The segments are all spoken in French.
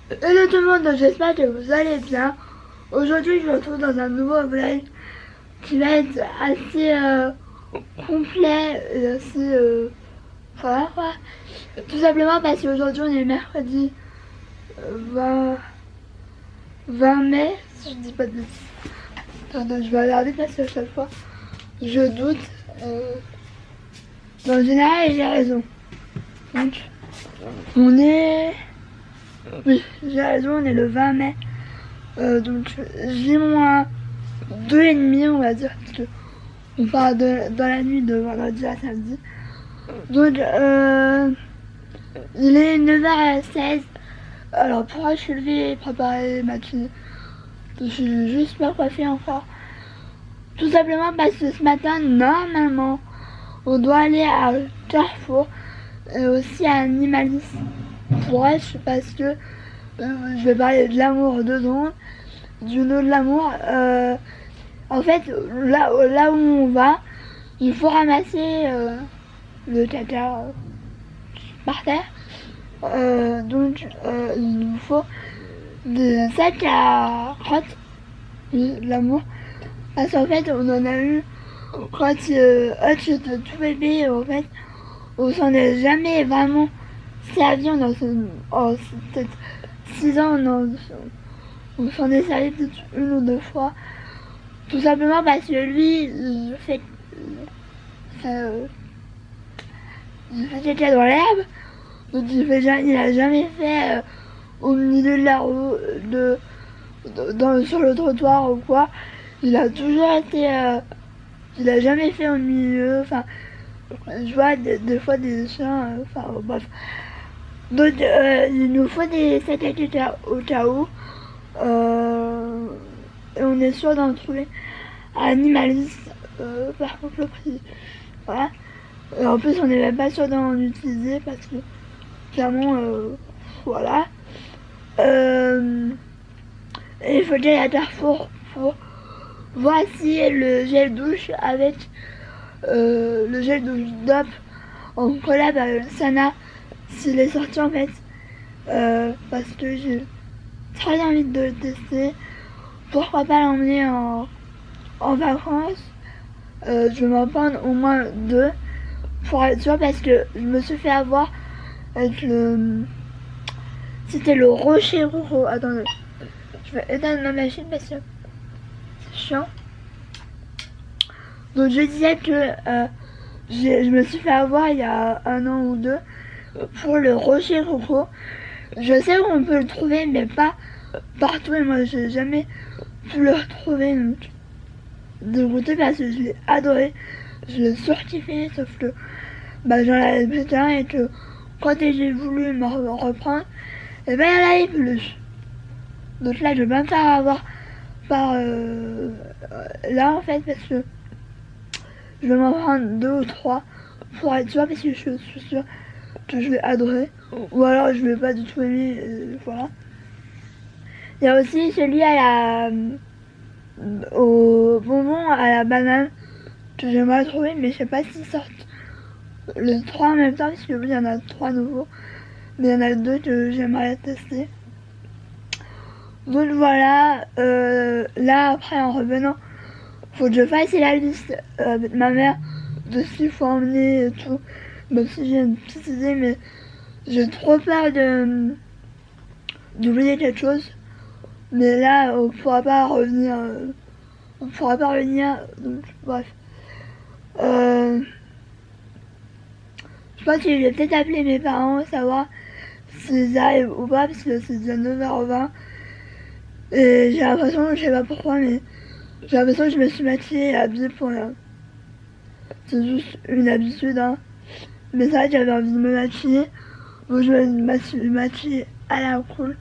Hello tout le monde, j'espère que vous allez bien. Aujourd'hui, je me retrouve dans un nouveau vlog qui va être assez complet et assez... voilà quoi. Tout simplement parce qu'aujourd'hui, on est mercredi 20 mai, si je dis pas de bêtises. Attendez, je vais regarder parce qu'à chaque fois, je doute. Mais en général, j'ai raison. Donc, on est... Oui, j'ai raison, on est le 20 mai. Donc J-2,5 on va dire, parce que on part dans la nuit de vendredi à samedi. Donc il est 9h16. Alors pourquoi je suis levée et préparée matinée? Je suis juste pas coiffée encore. Tout simplement parce que ce matin, normalement, on doit aller à Carrefour et aussi à Animalis. Bref, parce que je vais parler de l'amour 2 secondes. Du nom de l'amour. En fait, là où on va, il faut ramasser le caca par terre. Donc, il nous faut des sacs à crottes, l'amour. Parce qu'en fait, on en a eu quand j'étais tout bébé. En fait, on s'en est jamais vraiment servi. En peut-être 6 ans, on s'en est servi peut-être 1 ou 2 fois. Tout simplement parce que lui, il fait caca dans l'herbe. Donc il a jamais fait au milieu de la rue, sur le trottoir ou quoi. Il a toujours été... il a jamais fait au milieu. Enfin, je vois des fois des chiens... Enfin, bref. Donc, il nous faut des sacs à caca au cas où. Et on est sûr d'en trouver à Animalis. Par contre, le prix... Voilà. Et en plus, on n'est même pas sûr d'en utiliser parce que, clairement, voilà. Et il faut aller à Carrefour pour voir si le gel douche avec le gel douche DOP en collab avec Sana, s'il est sorti en fait. Parce que j'ai très envie de le tester. Pourquoi pas l'emmener en vacances. Je vais m'en prendre au moins 2 pour être sûr, parce que je me suis fait avoir avec le... C'était le Rocher Roro. Attendez, je vais éteindre ma machine parce que c'est chiant. Donc je disais que je me suis fait avoir il y a 1 an ou 2 pour le Rocher Roro. Je sais où on peut le trouver, mais pas partout, et moi j'ai jamais pu le retrouver, donc dégoûté parce que je l'ai adoré, je l'ai surkiffé, sauf que j'en avais pété un et que quand j'ai voulu me reprendre, et ben il n'y en avait plus. Donc là je vais pas me faire avoir par là en fait, parce que je vais m'en prendre 2 ou 3 pour être sûr, parce que je suis sûre que je vais adorer, ou alors je vais pas du tout aimer, voilà. Il y a aussi celui à la au bonbon à la banane que j'aimerais trouver, mais je sais pas s'ils sortent les 3 en même temps, parce que oui, il y en a 3 nouveaux, mais il y en a 2 que j'aimerais tester. Donc voilà, là après en revenant, faut que je fasse la liste avec ma mère de ce qu'il faut emmener et tout, même si j'ai une petite idée, mais j'ai trop peur d'oublier quelque chose. Mais là, on pourra pas revenir. Donc bref. Je pense que je vais peut-être appeler mes parents, savoir s'ils arrivent ou pas, parce que c'est déjà 9h20. Et j'ai l'impression, je sais pas pourquoi, mais j'ai l'impression que je me suis maquillée et habillée pour rien. C'est juste une habitude, hein. Mais c'est vrai que j'avais envie de me maquiller. Donc je me suis maquillée à la cool.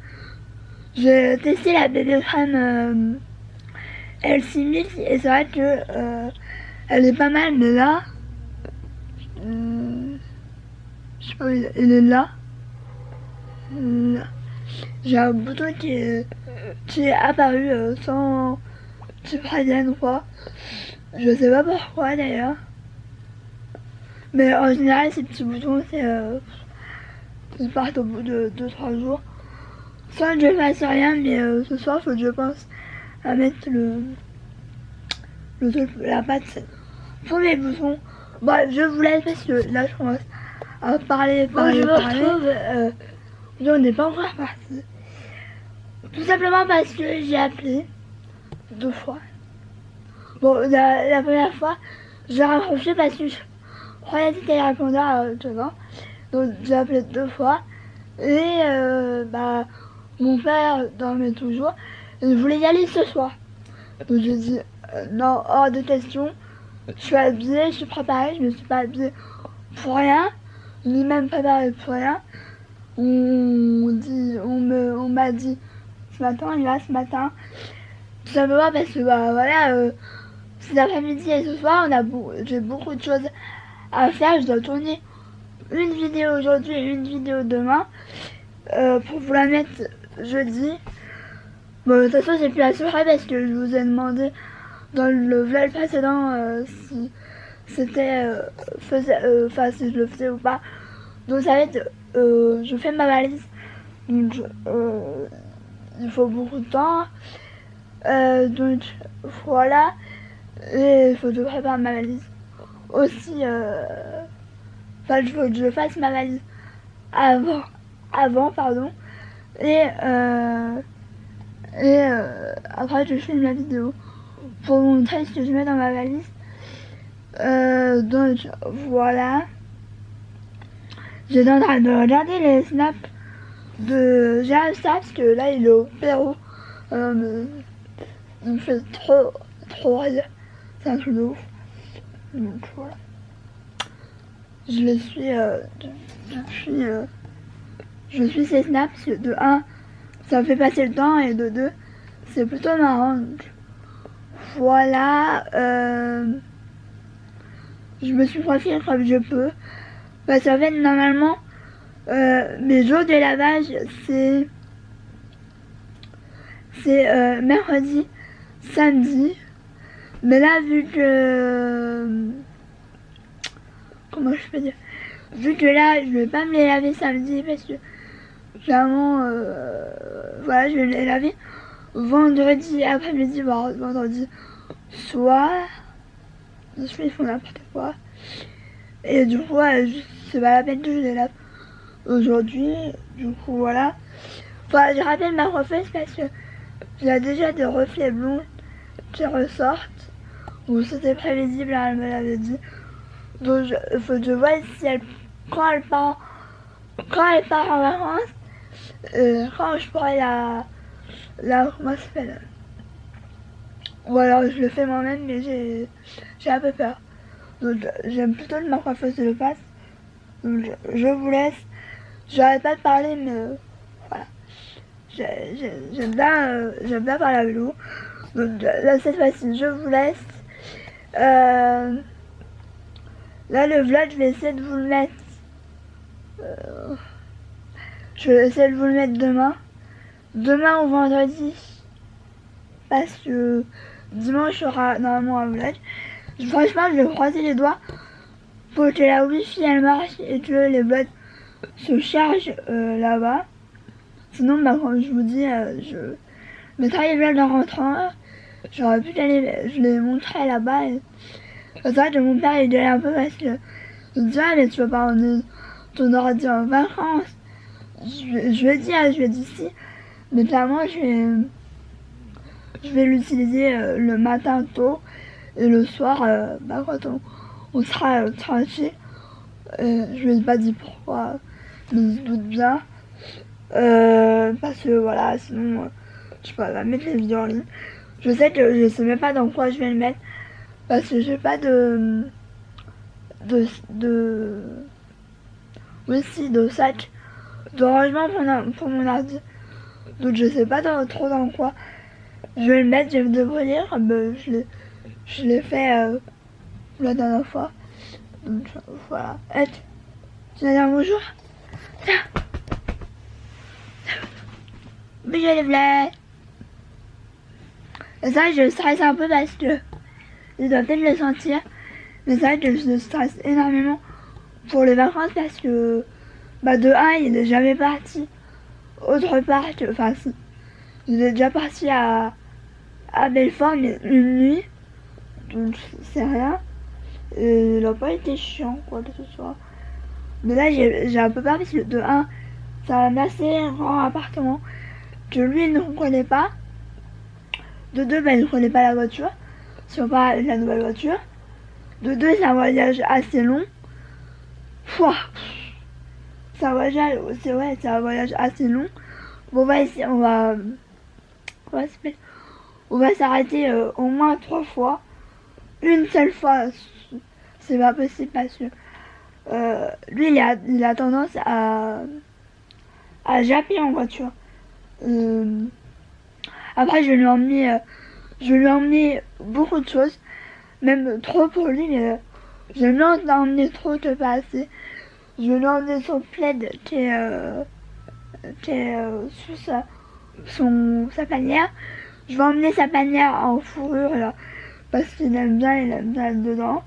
J'ai testé la bébé crème L6000 et c'est vrai que elle est pas mal, mais là, je sais pas, il est là. Là. J'ai un bouton qui est apparu sans que je prévienne ou quoi. Je sais pas pourquoi d'ailleurs. Mais en général, ces petits boutons, ils partent au bout de 2-3 jours. sans que je fasse rien, mais ce soir faut que je pense à mettre la pâte sur mes boutons. Bref, je vous laisse parce que là je commence à parler. Bon, je me retrouve. On n'est pas encore parti. Tout simplement parce que j'ai appelé 2 fois. Bon, la première fois, j'ai raccroché parce que je croyais qu'elle répondait à Jovan. Donc j'ai appelé 2 fois. Et mon père dormait toujours. Et je voulais y aller ce soir. Donc j'ai dit non, hors de question. Je suis habillée, je suis préparée, je me suis pas habillée pour rien. Ni même préparée pour rien. On m'a dit ce matin, il va ce matin. Tout simplement parce que cet après-midi et ce soir, j'ai beaucoup de choses à faire. Je dois tourner une vidéo aujourd'hui et une vidéo demain pour vous la mettre jeudi. Bon, de toute façon, j'ai plus la soirée parce que je vous ai demandé dans le vlog précédent si c'était si je le faisais ou pas. Donc ça va être je fais ma valise. Donc il faut beaucoup de temps. Donc voilà. Et il faut que je prépare ma valise. Aussi, il faut que je fasse ma valise avant pardon. Et après je filme la vidéo pour vous montrer ce que je mets dans ma valise. Donc voilà. J'étais en train de regarder les snaps de Gérald Starr parce que là il est au Pérou. Il me fait trop rire. C'est un truc de ouf. Donc voilà. Je le suis depuis. Je suis ses snaps parce que de 1, ça me fait passer le temps et de 2, c'est plutôt marrant. Donc, voilà. Je me suis profilée comme je peux. Parce qu'en fait, normalement, mes jours de lavage, c'est mercredi, samedi. Mais là, vu que... Comment je peux dire? Vu que là, je vais pas me les laver samedi parce que clairement, voilà, je vais les laver vendredi après-midi, voire vendredi soir. Ensuite, ils font n'importe quoi. Et du coup, c'est pas la peine que je les lave aujourd'hui. Du coup, voilà. Enfin, je rappelle ma coiffeuse parce que j'ai déjà des reflets blonds qui ressortent. Ou c'était prévisible, elle me l'avait dit. Donc, il faut que je vois si quand elle part en vacances, quand je pourrais comment ça s'appelle, ou alors je le fais moi-même, mais j'ai un peu peur. Donc j'aime plutôt que ma coiffeuse le fasse. Donc je vous laisse. J'arrête pas de parler, mais voilà. J'aime bien parler avec vous. Donc là cette fois-ci, je vous laisse. Là le vlog, je vais essayer de vous le mettre. Je vais essayer de vous le mettre demain. Demain ou vendredi. Parce que dimanche il y aura normalement un vlog. Franchement, je vais croiser les doigts pour que la wifi elle marche et que les vlogs se chargent là-bas. Sinon, comme je vous dis, je mettrai les vlogs en rentrant. J'aurais pu je les montrer là-bas. C'est vrai que mon père il gueulait un peu parce que je me dis, ah, mais tu vas pas emmener ton ordi en vacances. Je lui ai dit si. Mais clairement, je vais l'utiliser le matin tôt. Et le soir, quand on sera tranquille, je lui ai pas dit pourquoi, mais je doute bien. Parce que voilà, sinon, je peux pas mettre les vidéos en ligne. Je sais que je sais même pas dans quoi je vais le mettre. Parce que j'ai pas de sac de rangement pour mon ordi. Donc je sais pas trop dans quoi je vais le mettre, je vais me débrouiller. Je l'ai fait la dernière fois. Donc voilà. Tu vas dire bonjour? Tiens. Bonjour les blagues. Et ça, je stresse un peu parce que je dois peut-être le sentir. Mais c'est vrai que je stresse énormément pour les vacances parce que de 1, il est jamais parti autre part, enfin, j'étais déjà partie à Belfort, mais une nuit, donc c'est rien. Il n'a pas été chiant, quoi, que ce soit. Mais là, j'ai un peu peur parce que de 1, c'est un assez grand appartement que lui ne comprenait pas. De 2, il ne connaît pas la voiture, sur pas la nouvelle voiture. De 2, c'est un voyage assez long. Pouah, c'est un voyage assez long. Bon, on va s'arrêter au moins 3 fois. Une seule fois, c'est pas possible parce que lui, il a tendance à japper en voiture. Après, je vais lui emmener beaucoup de choses, même trop pour lui, mais j'aime bien emmener trop que pas assez. Je vais lui emmener son plaid qui est sous sa panière. Je vais emmener sa panière en fourrure là, parce qu'il aime bien être dedans.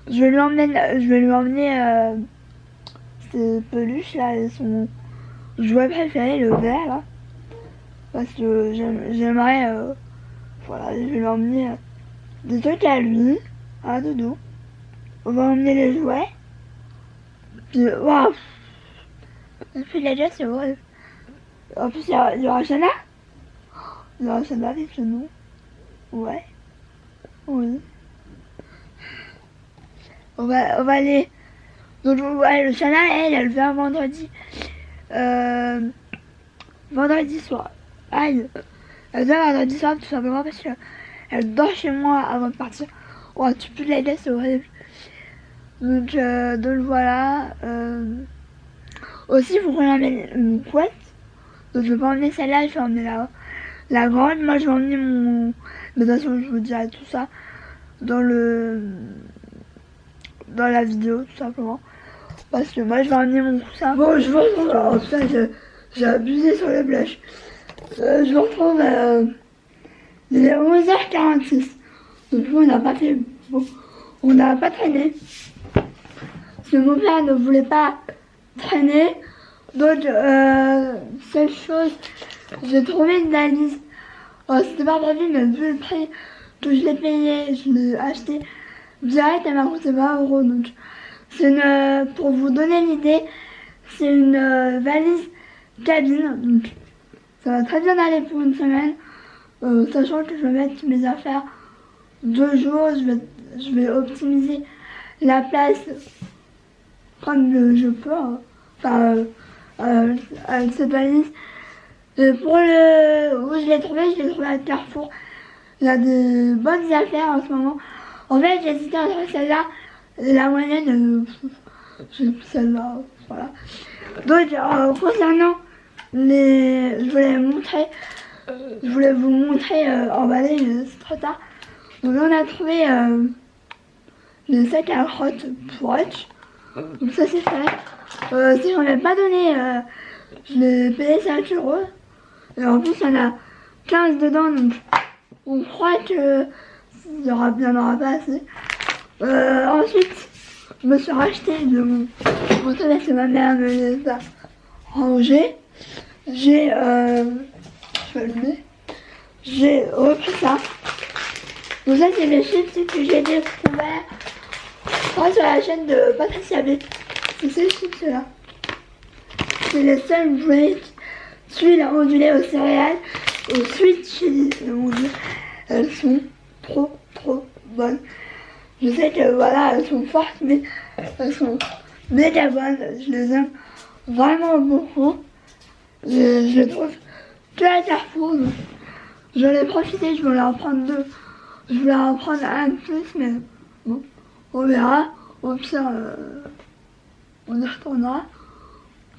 Je vais lui emmener ses peluches là et son jouet préféré, le vert là. Parce que j'aimerais, voilà, je vais lui emmener des trucs à lui, à Doudou. On va emmener les jouets. Puis, waouh! Et puis déjà, c'est horrible. En plus, il y aura Shana. Il y aura Shana avec ce nom. Ouais. Oui. On va aller. Donc, ouais, le Shana, elle vient vendredi. Vendredi soir. Elle vient vendredi soir tout simplement parce qu'elle dort chez moi avant de partir. Oh, tu peux l'aider, c'est horrible. Donc voilà. Aussi, il faut qu'on emmène une couette. Donc je vais pas emmener celle-là, je vais emmener la grande. Moi, je vais emmener mon... Mais de toute façon, je vous dirai tout ça dans la vidéo, tout simplement. Parce que moi, je vais emmener mon coussin. Bon, je vous retrouve... Oh putain, j'ai abusé sur le blush. Je vous retrouve... il est 11h46. Donc on n'a pas fait... Bon, on n'a pas traîné. Parce que mon père ne voulait pas traîner. Donc, seule chose, j'ai trouvé une valise. Oh, c'était pas prévu, mais vu le prix que je l'ai payé, je l'ai acheté direct, elle m'a coûté 20 €. Donc, c'est pour vous donner l'idée, c'est une valise cabine. Donc, ça va très bien aller pour une semaine. Sachant que je vais mettre mes affaires 2 jours, je vais optimiser la place comme je peux. Enfin, avec cette valise. Pour où je l'ai trouvé à Carrefour. Il y a des bonnes affaires en ce moment. En fait, j'ai hésité entre celle-là et la moyenne, celle-là, voilà. Donc, concernant je voulais vous montrer emballé, mais c'est trop tard. Donc, on a trouvé les sacs à crottes pour Hutch. Donc, ça, c'est fait. Si j'en ai pas donné, je l'ai payé 5 €. Et en plus, il y en a 15 dedans, donc on croit que il y en aura pas assez. Ensuite, je me suis racheté de mon parce que ma mère me les a rangés. J'ai repris ça. Donc ça, c'est mes chips que j'ai découvert sur la chaîne de Patricia B. C'est ces chips là. C'est les seuls breaks. Celui là ondulé aux céréales, aux sweet chili, mon dieu, elles sont trop bonnes. Je sais que voilà, elles sont fortes, mais elles sont méga bonnes. Je les aime vraiment beaucoup. Je les trouve que à Carrefour. Donc j'en ai profité, je voulais en prendre 2. Je voulais en prendre un de plus, mais bon, on verra. Au pire, on y retournera.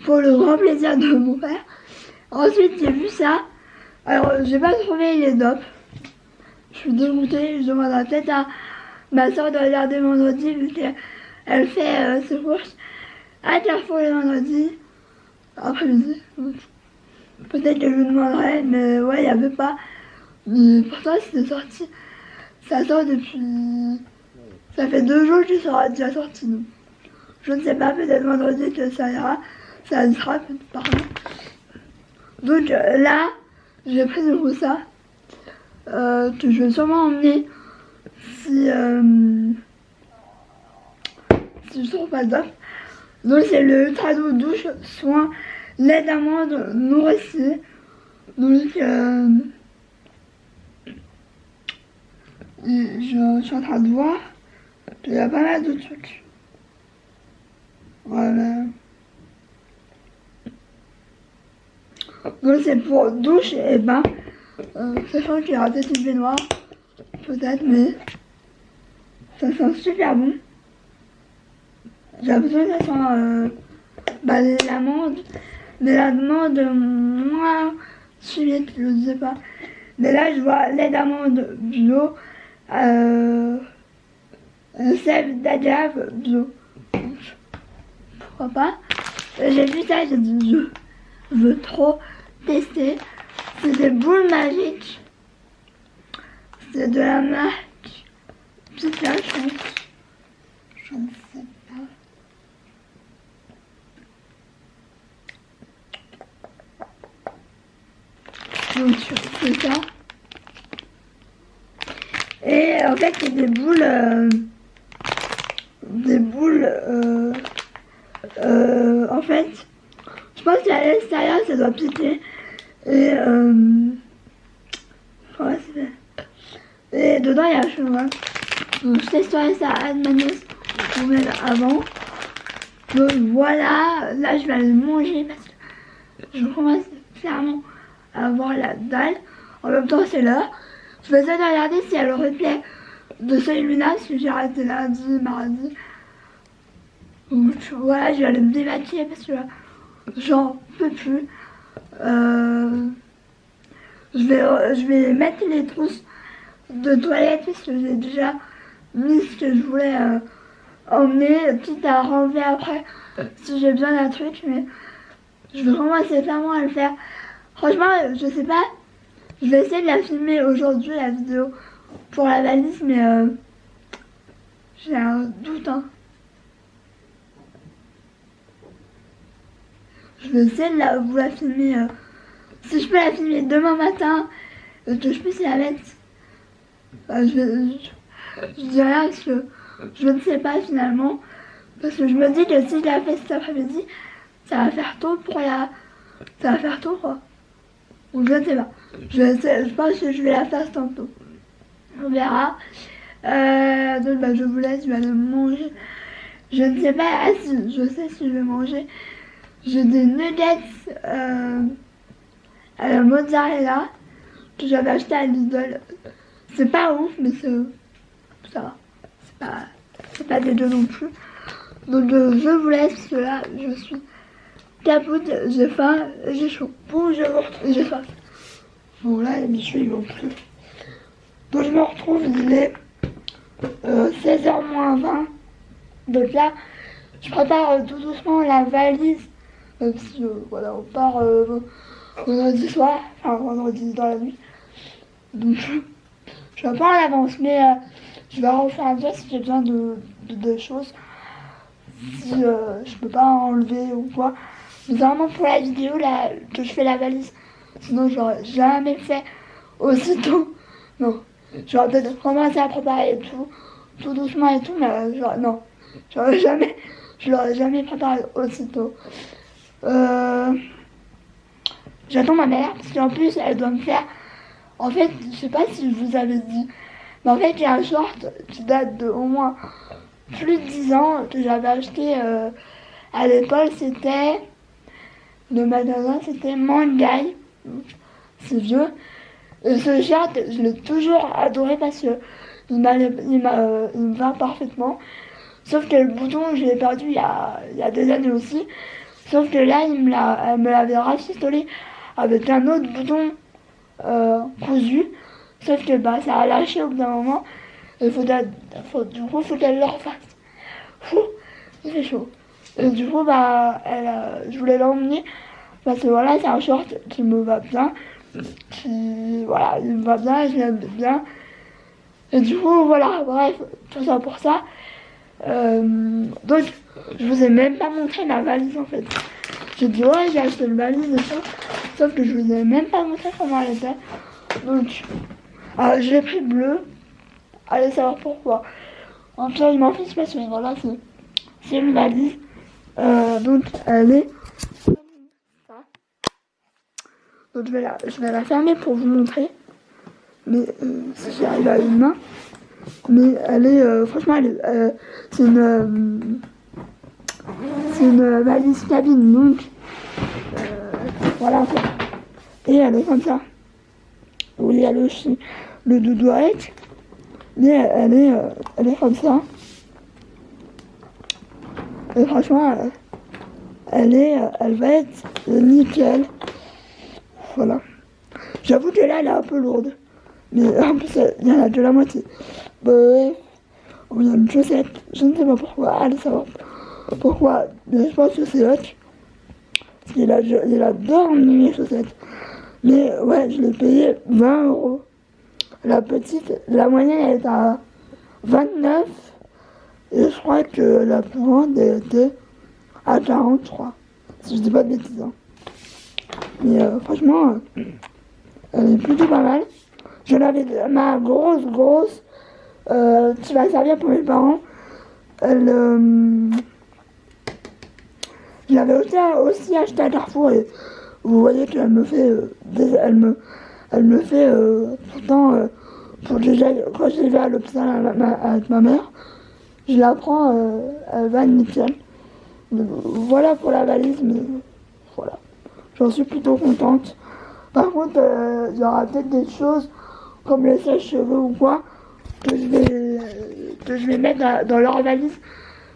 Pour le grand plaisir de mon père. Ensuite, j'ai vu ça. Alors, j'ai pas trouvé les dopes. Je suis dégoûtée. Je demanderai peut-être à ma soeur de regarder vendredi, vu qu'elle fait ses courses à Carrefour les vendredis après-midi. Peut-être que je lui demanderai, mais ouais, il n'y avait pas. Pourtant, c'était sorti. Ça sort depuis. Ça fait 2 jours que ça sera déjà sorti. Donc. Je ne sais pas, peut-être vendredi que ça ira. Ça sera, pardon. Donc là, j'ai pris du coup ça, que je vais sûrement emmener si je trouve pas d'offre. Donc c'est le Ultra Doux douche soin lait d'amande nourricier. Donc je suis en train de voir. Il y a pas mal de trucs. Voilà. Donc c'est pour douche et bain. Sachant qu'il y aura peut-être une baignoire. Peut-être, mais ça sent super bon. J'ai l'impression que ça sent l'amande. Mais l'amande moins chimique, je ne sais pas. Mais là je vois lait d'amande bio. Sève d'agave bio. Pourquoi pas. J'ai vu ça, j'ai dit je veux trop tester. C'est des boules magiques. C'est de la marque Pikachu. Je ne sais pas. Donc c'est ça. Et en fait c'est des boules. En fait, je pense qu'à l'extérieur ça doit piquer. Et ouais, et dedans il y a un cheval. Donc je testerai ça à Manos ou même avant. Donc voilà, là je vais aller manger parce que je commence clairement à avoir la dalle. En même temps c'est l'heure. Je vais essayer de regarder s'il y a le replay de celui-là, parce que j'ai raté lundi, mardi. Donc voilà, je vais aller me démaquiller parce que j'en peux plus. Je vais mettre les trousses de toilette parce que j'ai déjà mis ce que je voulais emmener, quitte à renlever après si j'ai besoin d'un truc, mais je vais commencer clairement à le faire. Franchement, je sais pas, je vais essayer de la filmer aujourd'hui, la vidéo, pour la valise, mais j'ai un doute, hein. Je vais essayer de vous la filmer, si je peux la filmer demain matin, que je puisse la mettre. Je dis rien parce que je ne sais pas finalement. Parce que je me dis que si je la fais cet après-midi, ça va faire tôt pour la... Ça va faire tôt quoi. Ou je ne sais pas. Je pense que je vais la faire tantôt. On verra. Donc je vous laisse, je vais aller manger. Je ne sais pas, si je sais si je vais manger. J'ai des nuggets à la mozzarella que j'avais acheté à Lidl. C'est pas ouf, mais ça va. C'est pas dégueu non plus. Donc je vous laisse parce que là je suis capote, j'ai faim, j'ai chaud. Bon, j'ai faim. Bon là les bichons ils vont plus. Donc je me retrouve, il est 16h moins 20. Donc là je prépare tout doucement la valise. Même si voilà, on part vendredi soir, enfin vendredi dans la nuit. Donc je suis un peu en avance, mais je vais refaire un test si j'ai besoin de choses. Si je peux pas enlever ou quoi. Mais vraiment pour la vidéo là, que je fais la valise. Sinon j'aurais jamais fait aussitôt. Non. J'aurais peut-être commencé à préparer tout doucement et tout, mais non. Je l'aurais jamais préparé aussitôt. J'attends ma mère parce qu'en plus elle doit me faire. En fait, je sais pas si je vous avais dit, mais en fait j'ai un short qui date de au moins plus de 10 ans que j'avais acheté à l'époque. C'était le magasin, c'était Mangai. C'est vieux. Et ce short, je l'ai toujours adoré parce que il me va parfaitement. Sauf que le bouton, je l'ai perdu il y a des années aussi. Sauf que là, elle me l'avait rafistolé avec un autre bouton cousu. Sauf que ça a lâché au bout d'un moment. Du coup, faut qu'elle le refasse. Il fait chaud. Et du coup, je voulais l'emmener. Parce que voilà, c'est un short qui me va bien. Voilà, il me va bien, je l'aime bien. Et du coup, voilà, bref, tout ça pour ça. Donc, je vous ai même pas montré ma valise en fait. J'ai dit ouais, j'ai acheté une valise et tout. Sauf que je vous ai même pas montré comment elle était. Donc, je l'ai pris bleu. Allez savoir pourquoi. En fait, je m'en fiche parce que voilà, c'est une valise. Donc, elle est comme ça. Donc, je vais la fermer pour vous montrer. Mais si j'y arrive à une main. Mais elle est, franchement, c'est une valise cabine. Donc, voilà quoi. Et elle est comme ça. Oui, elle est aussi le doudou avec. Mais elle est comme ça. Et franchement, elle va être nickel. Voilà. J'avoue que là, elle est un peu lourde. Mais en plus, il y en a de la moitié. Bref. Il y a une chaussette. Je ne sais pas pourquoi. Allez savoir pourquoi. Mais je pense que c'est l'autre. Parce qu'il adore mes chaussettes. Mais ouais, je l'ai payé 20 €. La petite, la moyenne elle est à 29. Et je crois que la plus grande elle était à 43. Si je dis pas de bêtises. Hein. Mais franchement, elle est plutôt pas mal. Je l'avais, ma grosse, qui va servir pour mes parents. Je l'avais aussi acheté à Carrefour et vous voyez qu'elle me fait, elle me fait tout le temps, pour que quand je vais à l'hôpital avec ma mère, je la prends, elle va nickel. Voilà pour la valise, mais voilà. J'en suis plutôt contente. Par contre, il y aura peut-être des choses comme les sèche-cheveux ou quoi que je vais mettre dans leur valise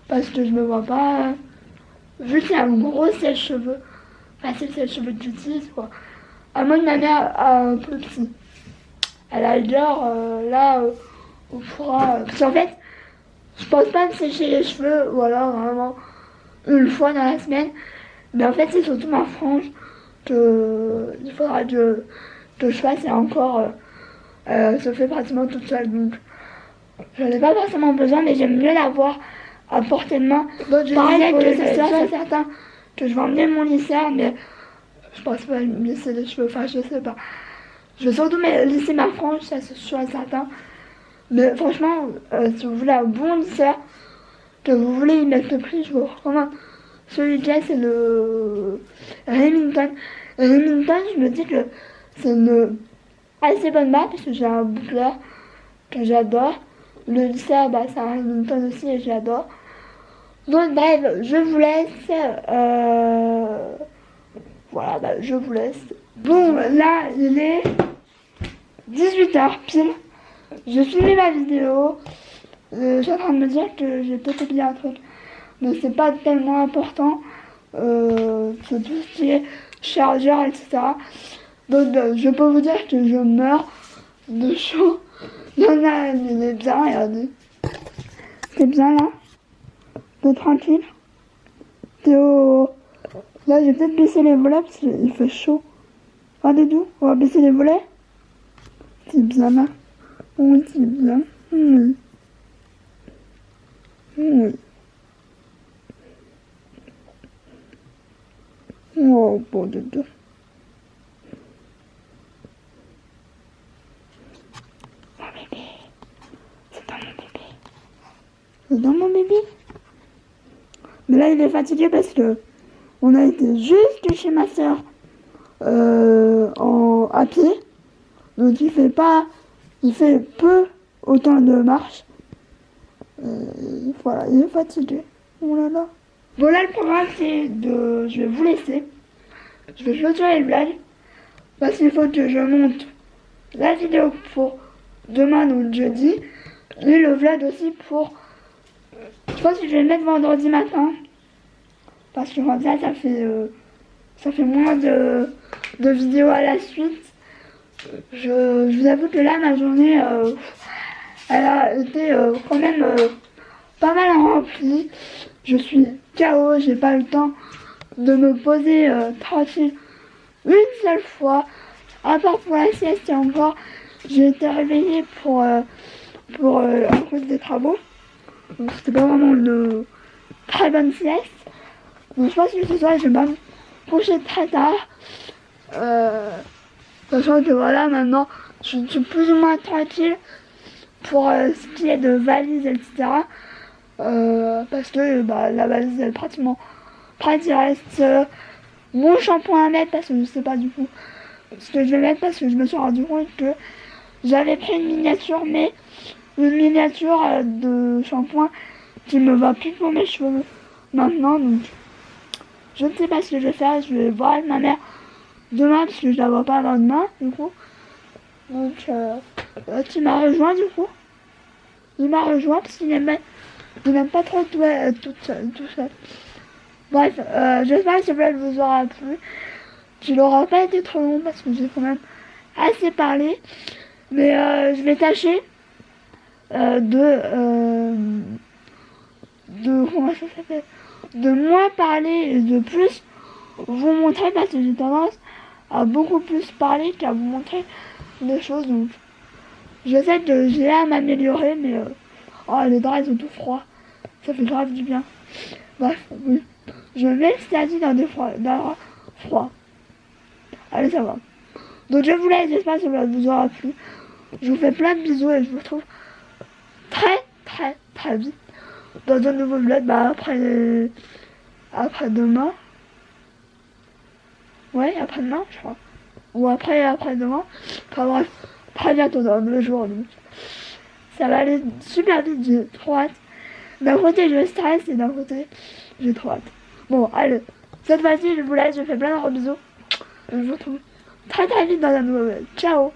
parce que je me vois pas. Vu qu'il y a un gros sèche-cheveux, c'est le sèche-cheveux que j'utilise quoi. À moins que ma mère a un peu petit. Elle a là, on pourra. Parce qu'en fait, je pense pas me sécher les cheveux, voilà, vraiment une fois dans la semaine. Mais en fait, c'est surtout ma frange qu'il faudra que je fasse et encore, se fait pratiquement toute seule. Donc, j'en ai pas forcément besoin, mais j'aime mieux l'avoir à portée de main. Bon, je pareil que c'est certain que je vais emmener mon lisseur, mais je pense pas me lisser les cheveux, enfin, je sais pas. Je vais surtout lisser ma frange, ça c'est sûr et certain. Mais franchement, si vous voulez un bon lisseur, que vous voulez y mettre le prix, je vous recommande. Celui que j'ai, c'est le Remington. Remington, je me dis que c'est une assez bonne marque, parce que j'ai un boucleur que j'adore. Le lisseur, c'est un Remington aussi et j'adore. Donc bref, je vous laisse. Voilà, je vous laisse. Bon, là, il est 18h pile. J'ai filmé ma vidéo. Je suis en train de me dire que j'ai peut-être oublié un truc. Mais c'est pas tellement important. C'est tout ce qui est chargeur, etc. Donc je peux vous dire que je meurs de chaud. Il y en a, il est bien, regardez. C'est bien là. De tranquille. Là, je vais peut-être baisser les volets parce qu'il fait chaud. Regardez d'où. On va baisser les volets. C'est bien là. Oui, c'est bien. Oui. Oui. Oh, bon de Dieu. Mon bébé. C'est dans mon bébé. C'est dans mon bébé. Mais là, il est fatigué parce que on a été juste chez ma soeur à pied. Donc il fait peu autant de marche. Voilà, il est fatigué. Oh là là. Bon là le programme c'est je vais vous laisser. Je vais clôturer le vlog. Parce qu'il faut que je monte la vidéo pour demain donc jeudi. Et le vlog aussi pour... Je pense que je vais le mettre vendredi matin. Parce que comme ça fait moins de vidéos à la suite. Je vous avoue que là, ma journée, elle a été quand même pas mal remplie. Je suis KO, j'ai pas eu le temps de me poser tranquille une seule fois. À part pour la sieste et encore, j'ai été réveillée pour à cause des travaux. Donc c'était pas vraiment une très bonne sieste. Donc je pense que ce soir je vais coucher très tard. Sachant que voilà, maintenant, je suis plus ou moins tranquille pour ce qui est de valise, etc. Parce que la valise, elle est pratiquement prête. Il reste mon shampoing à mettre parce que je sais pas du coup ce que je vais mettre parce que je me suis rendu compte que j'avais pris une miniature, mais une miniature de shampoing qui me va plus pour mes cheveux maintenant. Donc je ne sais pas ce que je vais faire. Je vais voir avec ma mère demain parce que je la vois pas avant demain du coup. Donc qui m'a rejoint du coup. Il m'a rejoint parce qu'il n'aime pas trop tout seul. Bref, j'espère que ce vlog vous aura plu. Qu'il n'aura pas été trop long parce que j'ai quand même assez parlé. Mais je vais tâcher comment ça s'appelle, de moins parler et de plus vous montrer parce que j'ai tendance à beaucoup plus parler qu'à vous montrer des choses. Donc je sais que j'ai à m'améliorer, mais les dents elles sont tout froid. Ça fait grave du bien. Bref, oui. Je m'extasie dans des froids. Allez, ça va. Donc je vous laisse, j'espère que ça vous aura plu. Je vous fais plein de bisous et je vous retrouve très vite dans un nouveau vlog après demain. Ouais, après-demain, je crois. Ou après-demain. Enfin bref, très bientôt dans 2 jours. Donc. Ça va aller super vite, j'ai trop hâte. D'un côté, je stresse et d'un côté, j'ai trop hâte. Bon, allez. Cette fois-ci, je vous laisse, je fais plein de gros bisous. Je vous retrouve très vite dans un nouveau vlog. Ciao!